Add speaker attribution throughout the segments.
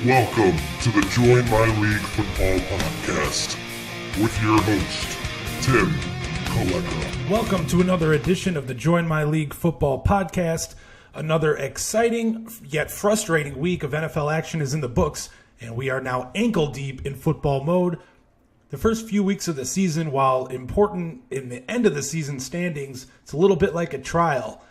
Speaker 1: Welcome to the Join My League Football Podcast with your host, Tim Collecca.
Speaker 2: Welcome to another edition of the Join My League Football Podcast. Another exciting yet frustrating week of NFL action is in the books, and we are now ankle deep in football mode. The first few weeks of the season, while important in the end of the season standings, it's a little bit like a trial.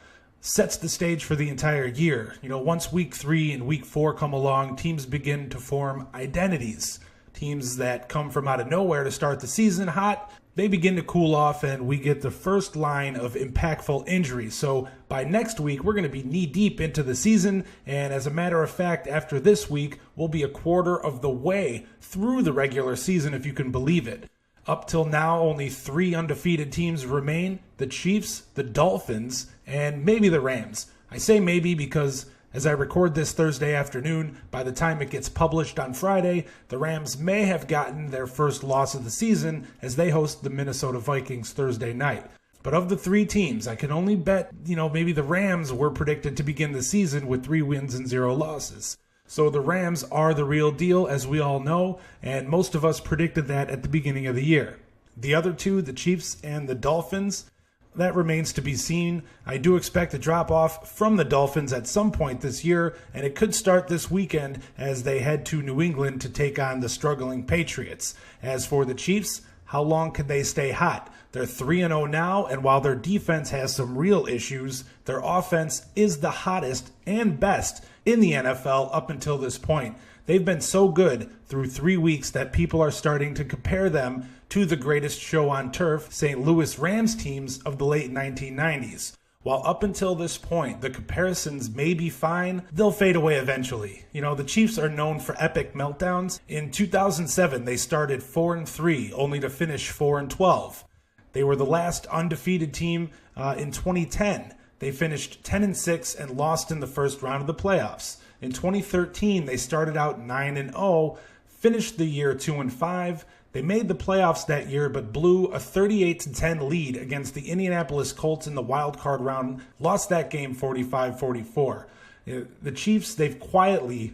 Speaker 2: Sets the stage for the entire year. Once week 3 and week 4 come along, teams begin to form identities. Teams that come from out of nowhere to start the season hot, they begin to cool off, and we get the first line of impactful injuries. So by next week, we're going to be knee-deep into the season, and as a matter of fact, after this week, we'll be a quarter of the way through the regular season, if you can believe it. Up till now, only 3 undefeated teams remain: the Chiefs, the Dolphins, and maybe the Rams. I say maybe because as I record this Thursday afternoon, by the time it gets published on Friday, the Rams may have gotten their first loss of the season as they host the Minnesota Vikings Thursday night. But of the 3 teams, I can only bet, maybe the Rams were predicted to begin the season with 3 wins and 0 losses. So the Rams are the real deal, as we all know, and most of us predicted that at the beginning of the year. The other 2, the Chiefs and the Dolphins, that remains to be seen. I do expect a drop-off from the Dolphins at some point this year, and it could start this weekend as they head to New England to take on the struggling Patriots. As for the Chiefs, how long can they stay hot? They're 3-0 now, and while their defense has some real issues, their offense is the hottest and best in the NFL up until this point. They've been so good through 3 weeks that people are starting to compare them to the greatest show on turf, St. Louis Rams teams of the late 1990s. While up until this point, the comparisons may be fine, they'll fade away eventually. The Chiefs are known for epic meltdowns. In 2007, they started 4-3, only to finish 4-12. They were the last undefeated team in 2010. They finished 10-6 and lost in the first round of the playoffs. In 2013, they started out 9-0, finished the year 2-5. They made the playoffs that year, but blew a 38-10 lead against the Indianapolis Colts in the wild card round, lost that game 45-44. The Chiefs, they've quietly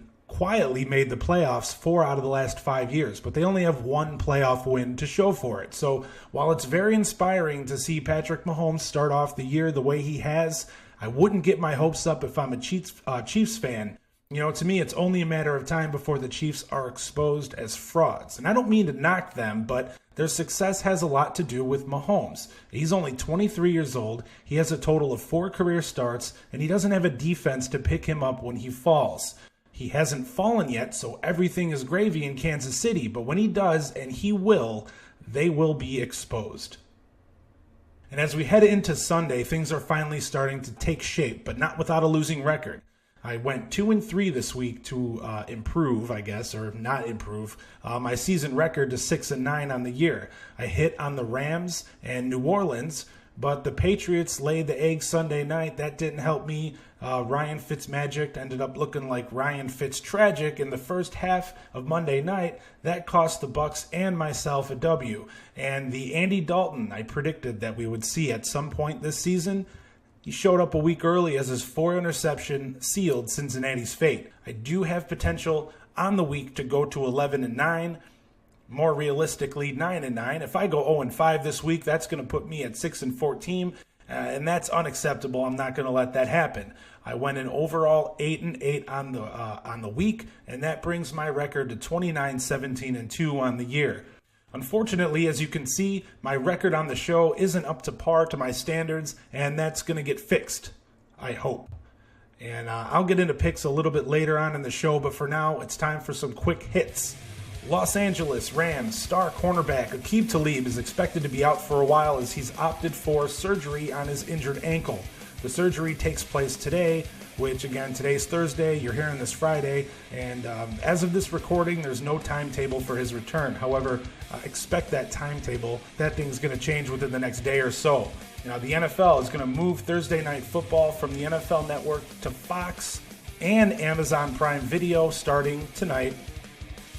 Speaker 2: made the playoffs 4 out of the last 5 years, but they only have 1 playoff win to show for it. So while it's very inspiring to see Patrick Mahomes start off the year the way he has, I wouldn't get my hopes up if I'm a Chiefs fan. To me, it's only a matter of time before the Chiefs are exposed as frauds. And I don't mean to knock them, but their success has a lot to do with Mahomes. He's only 23 years old, he has a total of 4 career starts, and he doesn't have a defense to pick him up when he falls. He hasn't fallen yet, so everything is gravy in Kansas City, but when he does, and he will, they will be exposed. And as we head into Sunday, things are finally starting to take shape, but not without a losing record. I went 2-3 this week to improve, I guess, or not improve, my season record to 6-9 on the year. I hit on the Rams and New Orleans, but the Patriots laid the egg Sunday night. That didn't help me. Ryan Fitzmagic ended up looking like Ryan Fitztragic in the first half of Monday night. That cost the Bucs and myself a W. And the Andy Dalton I predicted that we would see at some point this season, he showed up a week early as his 4-interception sealed Cincinnati's fate. I do have potential on the week to go to 11-9. More realistically, 9-9. If I go 0-5 this week, that's going to put me at 6-14, and that's unacceptable. I'm not going to let that happen. I went in overall 8-8 on the week, and that brings my record to 29-17-2 on the year. Unfortunately, as you can see, my record on the show isn't up to par to my standards, and that's going to get fixed, I hope. And I'll get into picks a little bit later on in the show, but for now, it's time for some quick hits. Los Angeles Rams star cornerback Aqib Talib is expected to be out for a while as he's opted for surgery on his injured ankle. The surgery takes place today, which again, today's Thursday, you're hearing this Friday, and as of this recording, there's no timetable for his return. However, expect that timetable. That thing's going to change within the next day or so. Now, the NFL is going to move Thursday Night Football from the NFL Network to Fox and Amazon Prime Video starting tonight,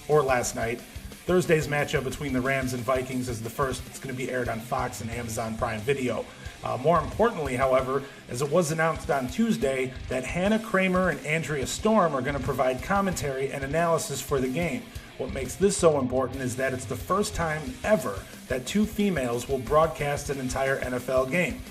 Speaker 2: or last night. Thursday's matchup between the Rams and Vikings is the first. It's going to be aired on Fox and Amazon Prime Video. More importantly, however, as it was announced on Tuesday that Hannah Kramer and Andrea Storm are going to provide commentary and analysis for the game. What makes this so important is that it's the first time ever that two females will broadcast an entire NFL game.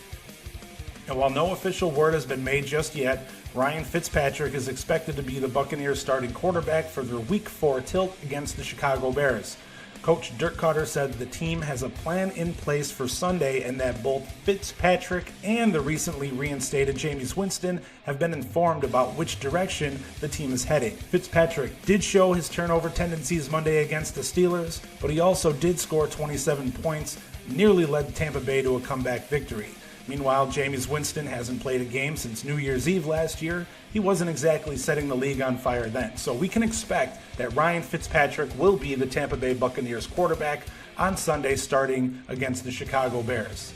Speaker 2: And while no official word has been made just yet, Ryan Fitzpatrick is expected to be the Buccaneers' starting quarterback for their Week 4 tilt against the Chicago Bears. Coach Dirk Koetter said the team has a plan in place for Sunday and that both Fitzpatrick and the recently reinstated Jameis Winston have been informed about which direction the team is heading. Fitzpatrick did show his turnover tendencies Monday against the Steelers, but he also did score 27 points, nearly led Tampa Bay to a comeback victory. Meanwhile, Jameis Winston hasn't played a game since New Year's Eve last year. He wasn't exactly setting the league on fire then. So we can expect that Ryan Fitzpatrick will be the Tampa Bay Buccaneers quarterback on Sunday starting against the Chicago Bears.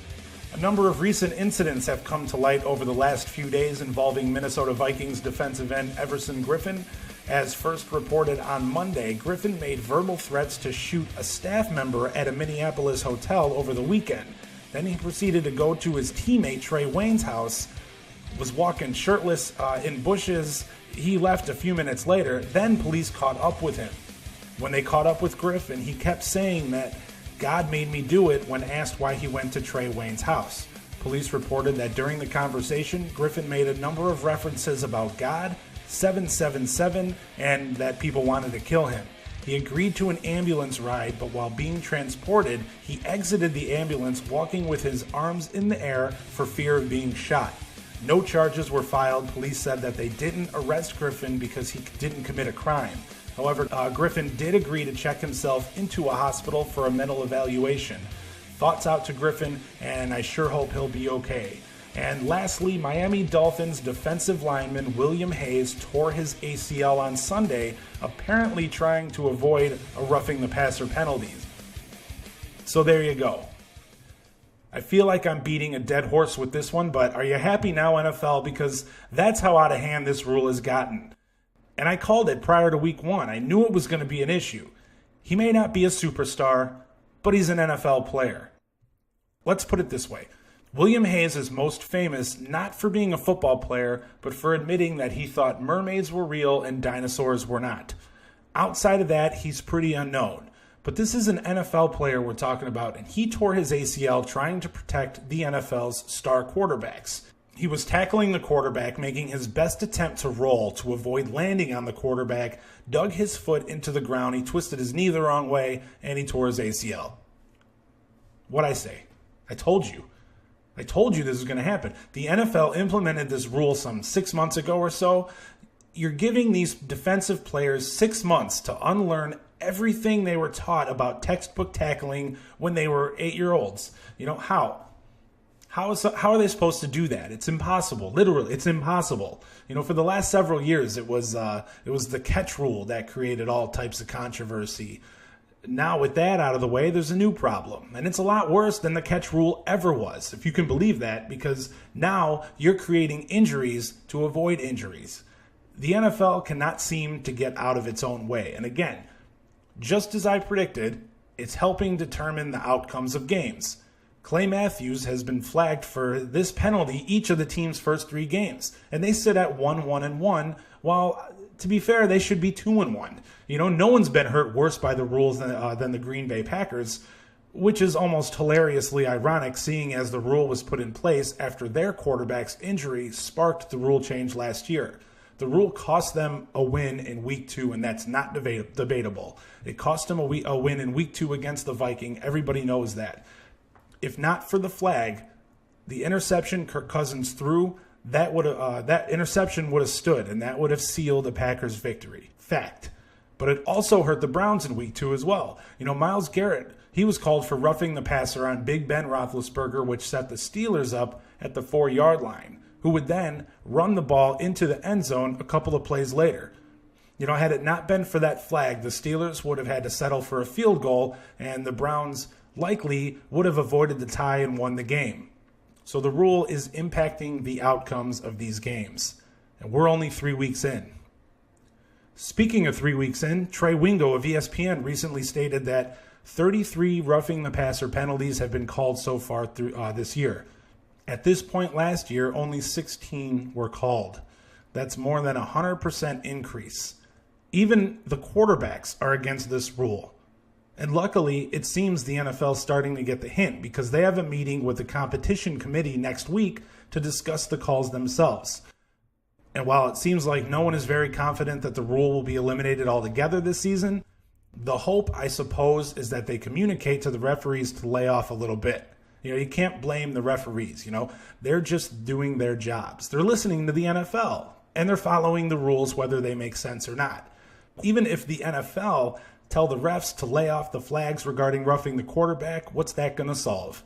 Speaker 2: A number of recent incidents have come to light over the last few days involving Minnesota Vikings defensive end Everson Griffen. As first reported on Monday, Griffen made verbal threats to shoot a staff member at a Minneapolis hotel over the weekend. Then he proceeded to go to his teammate Trey Wayne's house, was walking shirtless in bushes. He left a few minutes later. Then police caught up with him. When they caught up with Griffen, he kept saying that God made me do it when asked why he went to Trey Wayne's house. Police reported that during the conversation, Griffen made a number of references about God, 777, and that people wanted to kill him. He agreed to an ambulance ride, but while being transported, he exited the ambulance walking with his arms in the air for fear of being shot. No charges were filed. Police said that they didn't arrest Griffen because he didn't commit a crime. However, Griffen did agree to check himself into a hospital for a mental evaluation. Thoughts out to Griffen, and I sure hope he'll be okay. And lastly, Miami Dolphins defensive lineman William Hayes tore his ACL on Sunday, apparently trying to avoid a roughing the passer penalties. So there you go. I feel like I'm beating a dead horse with this one, but are you happy now, NFL? Because that's how out of hand this rule has gotten. And I called it prior to week 1. I knew it was going to be an issue. He may not be a superstar, but he's an NFL player. Let's put it this way. William Hayes is most famous not for being a football player, but for admitting that he thought mermaids were real and dinosaurs were not. Outside of that, he's pretty unknown. But this is an NFL player we're talking about, and he tore his ACL trying to protect the NFL's star quarterbacks. He was tackling the quarterback, making his best attempt to roll to avoid landing on the quarterback, dug his foot into the ground, he twisted his knee the wrong way, and he tore his ACL. What'd I say? I told you. I told you this was going to happen. The NFL implemented this rule some 6 months ago or so. You're giving these defensive players 6 months to unlearn everything they were taught about textbook tackling when they were 8-year-olds. You know, how? How are they supposed to do that? It's impossible. Literally, it's impossible. You know, for the last several years, it was the catch rule that created all types of controversy. Now, with that out of the way, there's a new problem. And it's a lot worse than the catch rule ever was, if you can believe that, because now you're creating injuries to avoid injuries. The NFL cannot seem to get out of its own way. And again, just as I predicted, it's helping determine the outcomes of games. Clay Matthews has been flagged for this penalty each of the team's first 3 games. And they sit at 1-1-1, while, to be fair, they should be 2-1. You know, no one's been hurt worse by the rules than the Green Bay Packers, which is almost hilariously ironic, seeing as the rule was put in place after their quarterback's injury sparked the rule change last year. The rule cost them a win in Week 2, and that's not debatable. It cost them a win in Week 2 against the Viking. Everybody knows that. If not for the flag, the interception Kirk Cousins threw, that interception would have stood, and that would have sealed the Packers' victory. Fact. But it also hurt the Browns in Week 2 as well. You know, Myles Garrett, he was called for roughing the passer on Big Ben Roethlisberger, which set the Steelers up at the 4-yard line, who would then run the ball into the end zone a couple of plays later. You know, had it not been for that flag, the Steelers would have had to settle for a field goal, and the Browns likely would have avoided the tie and won the game. So the rule is impacting the outcomes of these games. And we're only 3 weeks in. Speaking of 3 weeks in, Trey Wingo of ESPN recently stated that 33 roughing the passer penalties have been called so far through this year. At this point last year, only 16 were called. That's more than a 100% increase. Even the quarterbacks are against this rule. And luckily, it seems the NFL is starting to get the hint because they have a meeting with the competition committee next week to discuss the calls themselves. And while it seems like no one is very confident that the rule will be eliminated altogether this season, the hope, I suppose, is that they communicate to the referees to lay off a little bit. You can't blame the referees, They're just doing their jobs. They're listening to the NFL, and they're following the rules whether they make sense or not. Even if the NFL tell the refs to lay off the flags regarding roughing the quarterback, what's that going to solve?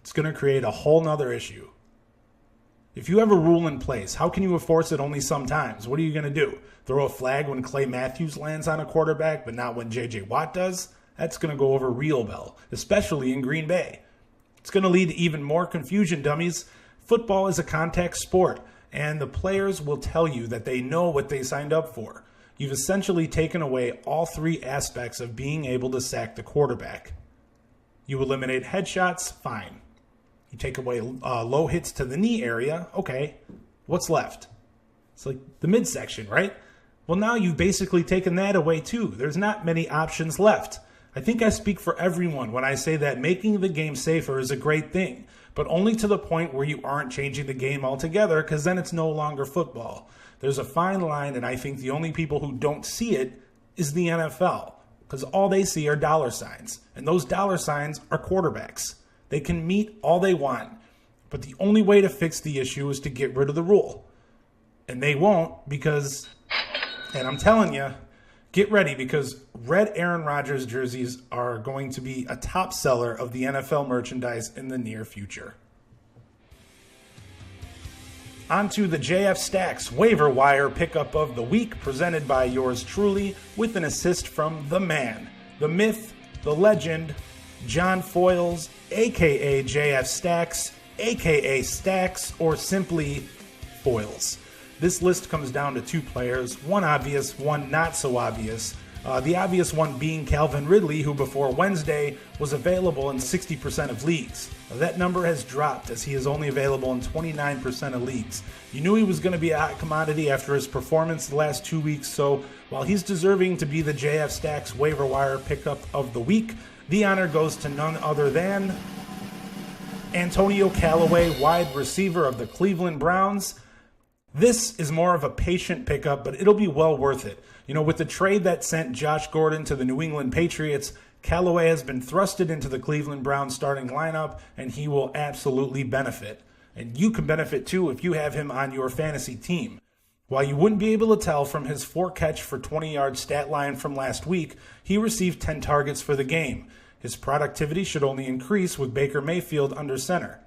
Speaker 2: It's going to create a whole nother issue. If you have a rule in place, how can you enforce it only sometimes? What are you going to do? Throw a flag when Clay Matthews lands on a quarterback, but not when J.J. Watt does? That's going to go over real well, especially in Green Bay. It's going to lead to even more confusion, dummies. Football is a contact sport, and the players will tell you that they know what they signed up for. You've essentially taken away all three aspects of being able to sack the quarterback. You eliminate headshots, fine. You take away low hits to the knee area, okay. What's left? It's like the midsection, right? Well, now you've basically taken that away too. There's not many options left. I think I speak for everyone when I say that making the game safer is a great thing, but only to the point where you aren't changing the game altogether, because then it's no longer football. There's a fine line, and I think the only people who don't see it is the NFL, because all they see are dollar signs, and those dollar signs are quarterbacks. They can meet all they want, but the only way to fix the issue is to get rid of the rule. And they won't because, and I'm telling you, get ready because red Aaron Rodgers jerseys are going to be a top seller of the NFL merchandise in the near future. On to the JF Stacks waiver wire pickup of the week, presented by yours truly, with an assist from the man, the myth, the legend, John Foyles, a.k.a. JF Stacks, a.k.a. Stacks, or simply Foyles. This list comes down to two players, one obvious, one not so obvious. The obvious one being Calvin Ridley, who before Wednesday was available in 60% of leagues. That number has dropped as he is only available in 29% of leagues. You knew he was going to be a hot commodity after his performance the last 2 weeks, so while he's deserving to be the JF Stacks waiver wire pickup of the week, the honor goes to none other than Antonio Callaway, wide receiver of the Cleveland Browns. This is more of a patient pickup, but it'll be well worth it. With the trade that sent Josh Gordon to the New England Patriots, Callaway has been thrusted into the Cleveland Browns starting lineup, and he will absolutely benefit. And you can benefit too if you have him on your fantasy team. While you wouldn't be able to tell from his 4-catch for 20-yard stat line from last week, he received 10 targets for the game. His productivity should only increase with Baker Mayfield under center.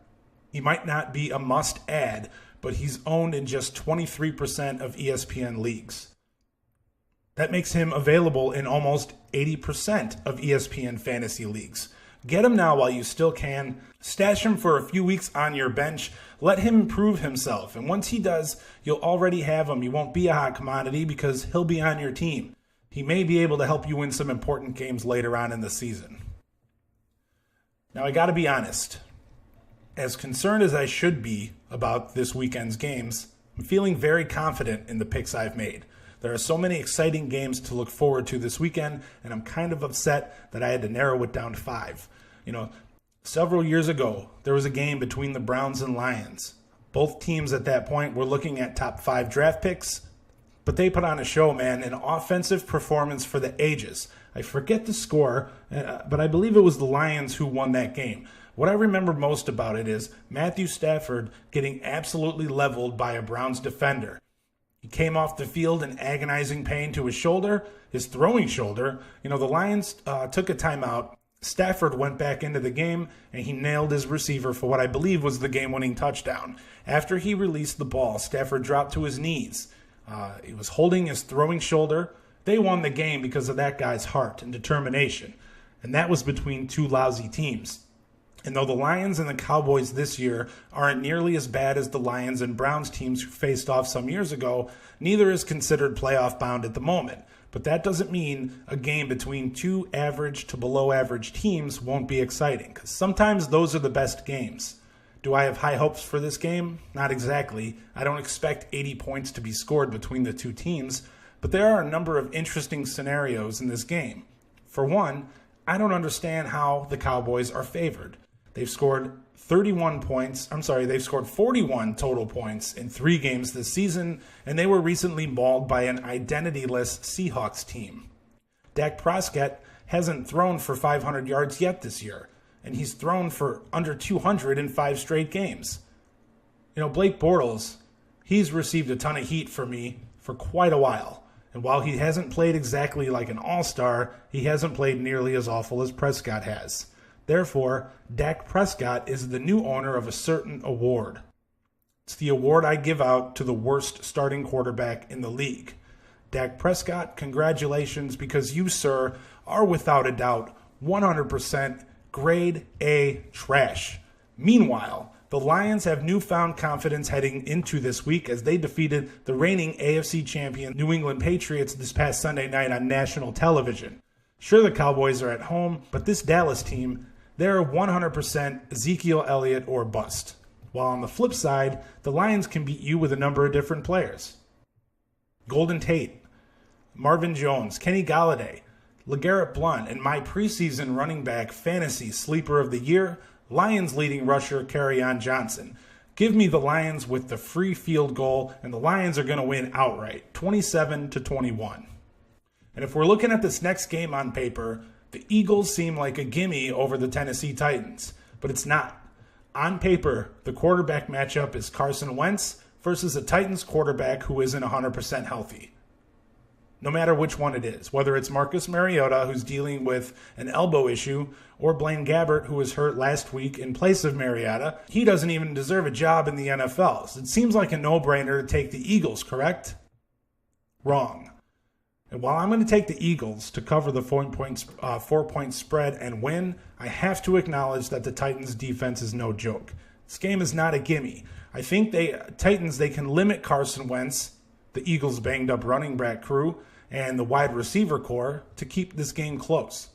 Speaker 2: He might not be a must-add, but he's owned in just 23% of ESPN leagues. That makes him available in almost 80% of ESPN fantasy leagues. Get him now while you still can. Stash him for a few weeks on your bench. Let him prove himself. And once he does, you'll already have him. You won't be a hot commodity because he'll be on your team. He may be able to help you win some important games later on in the season. Now, I got to be honest. As concerned as I should be about this weekend's games, I'm feeling very confident in the picks I've made. There are so many exciting games to look forward to this weekend, and I'm kind of upset that I had to narrow it down to 5. Several years ago, there was a game between the Browns and Lions. Both teams at that point were looking at top 5 draft picks, but they put on a show, man, an offensive performance for the ages. I forget the score, but I believe it was the Lions who won that game. What I remember most about it is Matthew Stafford getting absolutely leveled by a Browns defender. He came off the field in agonizing pain to his shoulder, his throwing shoulder. The Lions took a timeout. Stafford went back into the game, and he nailed his receiver for what I believe was the game-winning touchdown. After he released the ball, Stafford dropped to his knees. He was holding his throwing shoulder. They won the game because of that guy's heart and determination. And that was between two lousy teams. And though the Lions and the Cowboys this year aren't nearly as bad as the Lions and Browns teams who faced off some years ago, neither is considered playoff bound at the moment. But that doesn't mean a game between two average to below average teams won't be exciting, because sometimes those are the best games. Do I have high hopes for this game? Not exactly. I don't expect 80 points to be scored between the two teams, but there are a number of interesting scenarios in this game. For one, I don't understand how the Cowboys are favored. They've scored 41 points. They've scored 41 total points in 3 games this season, and they were recently mauled by an identityless Seahawks team. Dak Prescott hasn't thrown for 500 yards yet this year, and he's thrown for under 200 in 5 straight games. Blake Bortles, he's received a ton of heat for me for quite a while. And while he hasn't played exactly like an all-star, he hasn't played nearly as awful as Prescott has. Therefore, Dak Prescott is the new owner of a certain award. It's the award I give out to the worst starting quarterback in the league. Dak Prescott, congratulations, because you, sir, are without a doubt 100% grade A trash. Meanwhile, the Lions have newfound confidence heading into this week as they defeated the reigning AFC champion New England Patriots this past Sunday night on national television. Sure, the Cowboys are at home, but this Dallas team, they're 100% Ezekiel Elliott or bust. While on the flip side, the Lions can beat you with a number of different players. Golden Tate, Marvin Jones, Kenny Galladay, LeGarrette Blount, and my preseason running back fantasy sleeper of the year, Lions leading rusher Kerryon Johnson. Give me the Lions with the free field goal, and the Lions are going to win outright, 27-21. And if we're looking at this next game on paper, the Eagles seem like a gimme over the Tennessee Titans, but it's not. On paper, the quarterback matchup is Carson Wentz versus a Titans quarterback who isn't 100% healthy. No matter which one it is, whether it's Marcus Mariota, who's dealing with an elbow issue, or Blaine Gabbert, who was hurt last week in place of Mariota, he doesn't even deserve a job in the NFL. So it seems like a no-brainer to take the Eagles, correct? Wrong. And while I'm going to take the Eagles to cover the 4-point spread and win, I have to acknowledge that the Titans' defense is no joke. This game is not a gimme. I think Titans can limit Carson Wentz, the Eagles' banged-up running back crew, and the wide receiver core to keep this game close.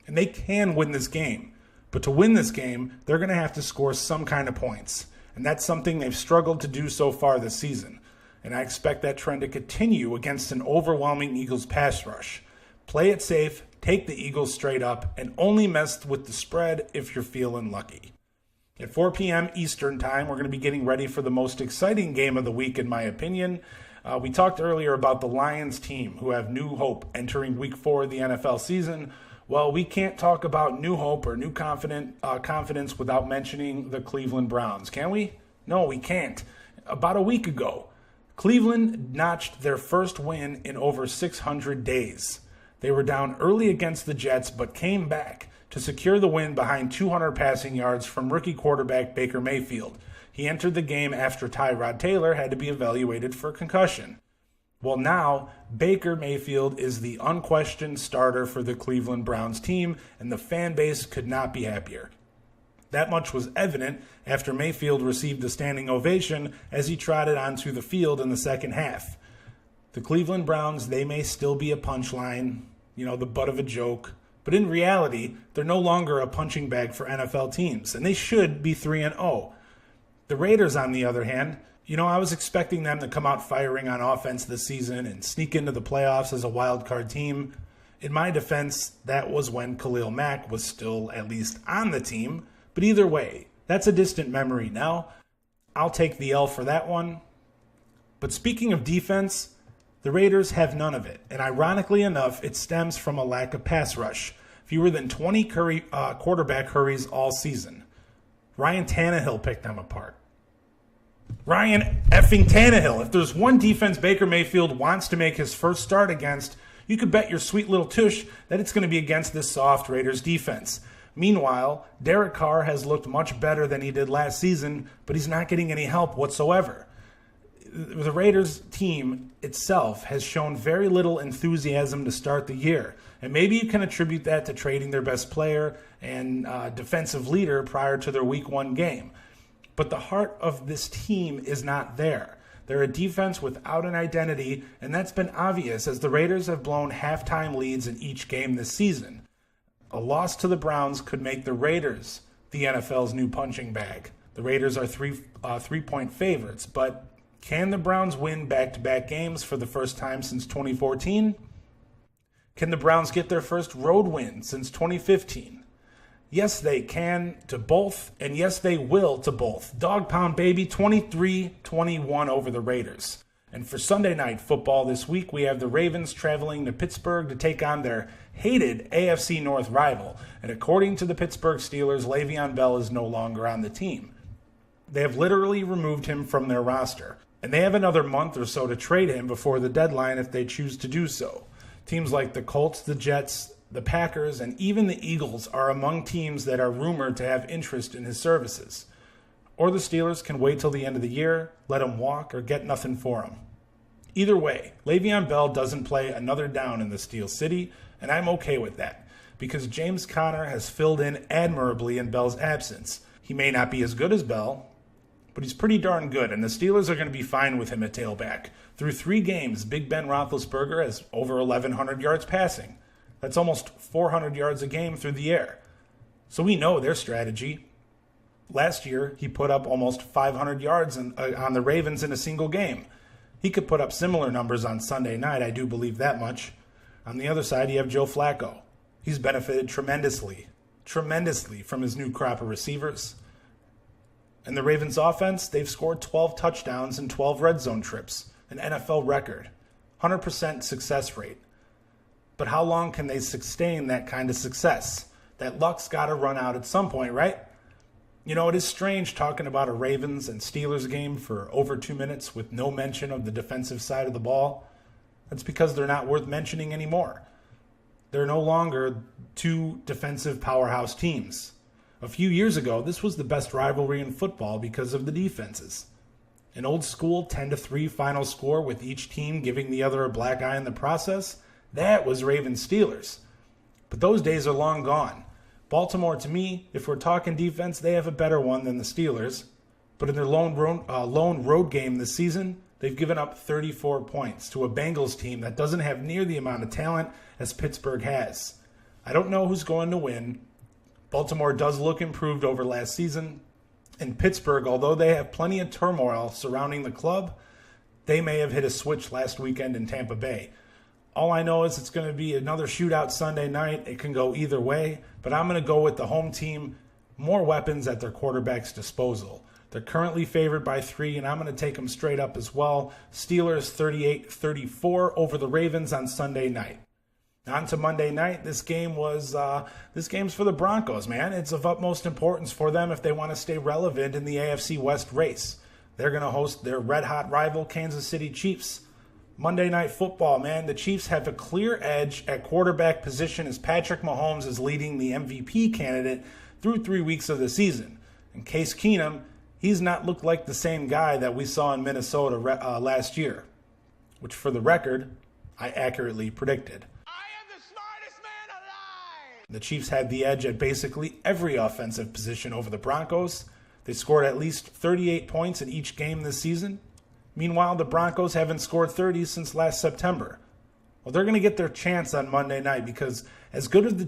Speaker 2: And they can win this game. But to win this game, they're going to have to score some kind of points. And that's something they've struggled to do so far this season. And I expect that trend to continue against an overwhelming Eagles pass rush. Play it safe, take the Eagles straight up, and only mess with the spread if you're feeling lucky. At 4 p.m. Eastern Time, we're going to be getting ready for the most exciting game of the week, in my opinion. We talked earlier about the Lions team, who have new hope entering Week 4 of the NFL season. Well, we can't talk about new hope or new confidence without mentioning the Cleveland Browns, can we? No, we can't. About a week ago, Cleveland notched their first win in over 600 days. They were down early against the Jets, but came back to secure the win behind 200 passing yards from rookie quarterback Baker Mayfield. He entered the game after Tyrod Taylor had to be evaluated for concussion. Well, now, Baker Mayfield is the unquestioned starter for the Cleveland Browns team, and the fan base could not be happier. That much was evident after Mayfield received a standing ovation as he trotted onto the field in the second half. The Cleveland Browns, they may still be a punchline, the butt of a joke, but in reality, they're no longer a punching bag for NFL teams, and they should be 3-0. The Raiders, on the other hand, I was expecting them to come out firing on offense this season and sneak into the playoffs as a wild card team. In my defense, that was when Khalil Mack was still at least on the team. But either way, that's a distant memory now. I'll take the L for that one. But speaking of defense, the Raiders have none of it. And ironically enough, it stems from a lack of pass rush. Fewer than 20 quarterback hurries all season. Ryan Tannehill picked them apart. Ryan effing Tannehill. If there's one defense Baker Mayfield wants to make his first start against, you could bet your sweet little tush that it's going to be against this soft Raiders defense. Meanwhile, Derek Carr has looked much better than he did last season, but he's not getting any help whatsoever. The Raiders team itself has shown very little enthusiasm to start the year. And maybe you can attribute that to trading their best player and defensive leader prior to their Week 1 game. But the heart of this team is not there. They're a defense without an identity, and that's been obvious as the Raiders have blown halftime leads in each game this season. A loss to the Browns could make the Raiders the NFL's new punching bag. The Raiders are three-point favorites, but can the Browns win back-to-back games for the first time since 2014? Can the Browns get their first road win since 2015? Yes, they can to both, and yes, they will to both. Dog pound, baby, 23-21 over the Raiders. And for Sunday Night Football this week, we have the Ravens traveling to Pittsburgh to take on their hated AFC North rival. And according to the Pittsburgh Steelers, Le'Veon Bell is no longer on the team. They have literally removed him from their roster. And they have another month or so to trade him before the deadline if they choose to do so. Teams like the Colts, the Jets, the Packers, and even the Eagles are among teams that are rumored to have interest in his services. Or the Steelers can wait till the end of the year, let him walk, or get nothing for him. Either way, Le'Veon Bell doesn't play another down in the Steel City, and I'm okay with that, because James Conner has filled in admirably in Bell's absence. He may not be as good as Bell, but he's pretty darn good, and the Steelers are going to be fine with him at tailback. Through 3 games, Big Ben Roethlisberger has over 1,100 yards passing. That's almost 400 yards a game through the air. So we know their strategy. Last year, he put up almost 500 yards on the Ravens in a single game. He could put up similar numbers on Sunday night, I do believe that much. On the other side, you have Joe Flacco. He's benefited tremendously from his new crop of receivers. And the Ravens offense, they've scored 12 touchdowns and 12 red zone trips, an NFL record, 100% success rate. But how long can they sustain that kind of success? That luck's got to run out at some point, right? You know, it is strange talking about a Ravens and Steelers game for over 2 minutes with no mention of the defensive side of the ball. That's because they're not worth mentioning anymore. They're no longer 2 defensive powerhouse teams. A few years ago, this was the best rivalry in football because of the defenses. An old school 10-3 final score with each team giving the other a black eye in the process, that was Ravens-Steelers. But those days are long gone. Baltimore, to me, if we're talking defense, they have a better one than the Steelers. But in their lone road game this season, they've given up 34 points to a Bengals team that doesn't have near the amount of talent as Pittsburgh has. I don't know who's going to win. Baltimore does look improved over last season. And Pittsburgh, although they have plenty of turmoil surrounding the club, they may have hit a switch last weekend in Tampa Bay. All I know is it's going to be another shootout Sunday night. It can go either way, but I'm going to go with the home team, more weapons at their quarterback's disposal. They're currently favored by 3, and I'm going to take them straight up as well. Steelers 38-34 over the Ravens on Sunday night. On to Monday night. This game's for the Broncos, man. It's of utmost importance for them if they want to stay relevant in the AFC West race. They're going to host their red-hot rival, Kansas City Chiefs. Monday Night Football, man. The Chiefs have a clear edge at quarterback position as Patrick Mahomes is leading the MVP candidate through 3 weeks of the season. And Case Keenum, he's not looked like the same guy that we saw in Minnesota last year, which for the record, I accurately predicted. The Chiefs had the edge at basically every offensive position over the Broncos. They scored at least 38 points in each game this season. Meanwhile, the Broncos haven't scored 30 since last September. Well, they're going to get their chance on Monday night because as good as the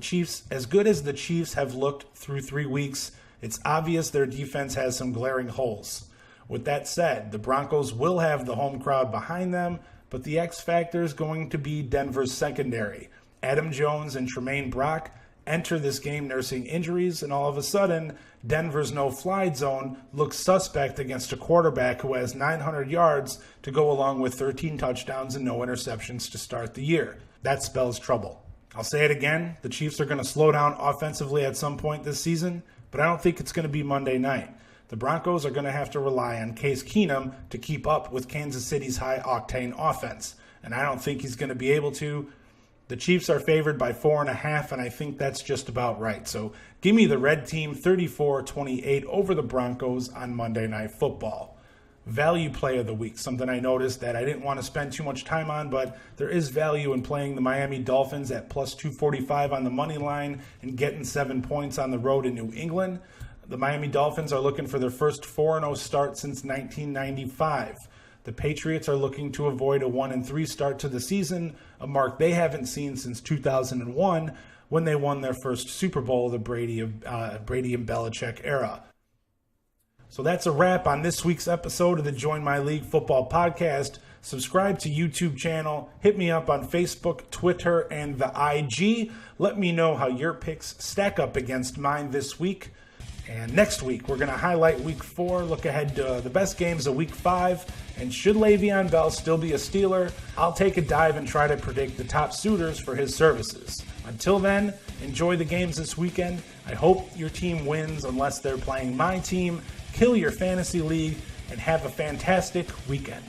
Speaker 2: Chiefs have looked through 3 weeks, it's obvious their defense has some glaring holes. With that said, the Broncos will have the home crowd behind them, but the X factor is going to be Denver's secondary. Adam Jones and Tremaine Brock enter this game nursing injuries, and all of a sudden, Denver's no-fly zone looks suspect against a quarterback who has 900 yards to go along with 13 touchdowns and no interceptions to start the year. That spells trouble. I'll say it again, the Chiefs are going to slow down offensively at some point this season, but I don't think it's going to be Monday night. The Broncos are going to have to rely on Case Keenum to keep up with Kansas City's high-octane offense, and I don't think he's going to be able to. The Chiefs are favored by 4.5, and I think that's just about right. So give me the red team 34-28 over the Broncos on Monday Night Football. Value play of the week, something I noticed that I didn't want to spend too much time on, but there is value in playing the Miami Dolphins at plus 245 on the money line and getting 7 points on the road in New England. The Miami Dolphins are looking for their first 4-0 start since 1995. The Patriots are looking to avoid a 1-3 start to the season, a mark they haven't seen since 2001 when they won their first Super Bowl of the Brady and Belichick era. So that's a wrap on this week's episode of the Join My League Football Podcast. Subscribe to YouTube channel. Hit me up on Facebook, Twitter, and the IG. Let me know how your picks stack up against mine this week. And next week, we're going to highlight Week 4, look ahead to the best games of Week 5, and should Le'Veon Bell still be a Steeler, I'll take a dive and try to predict the top suitors for his services. Until then, enjoy the games this weekend. I hope your team wins unless they're playing my team. Kill your fantasy league, and have a fantastic weekend.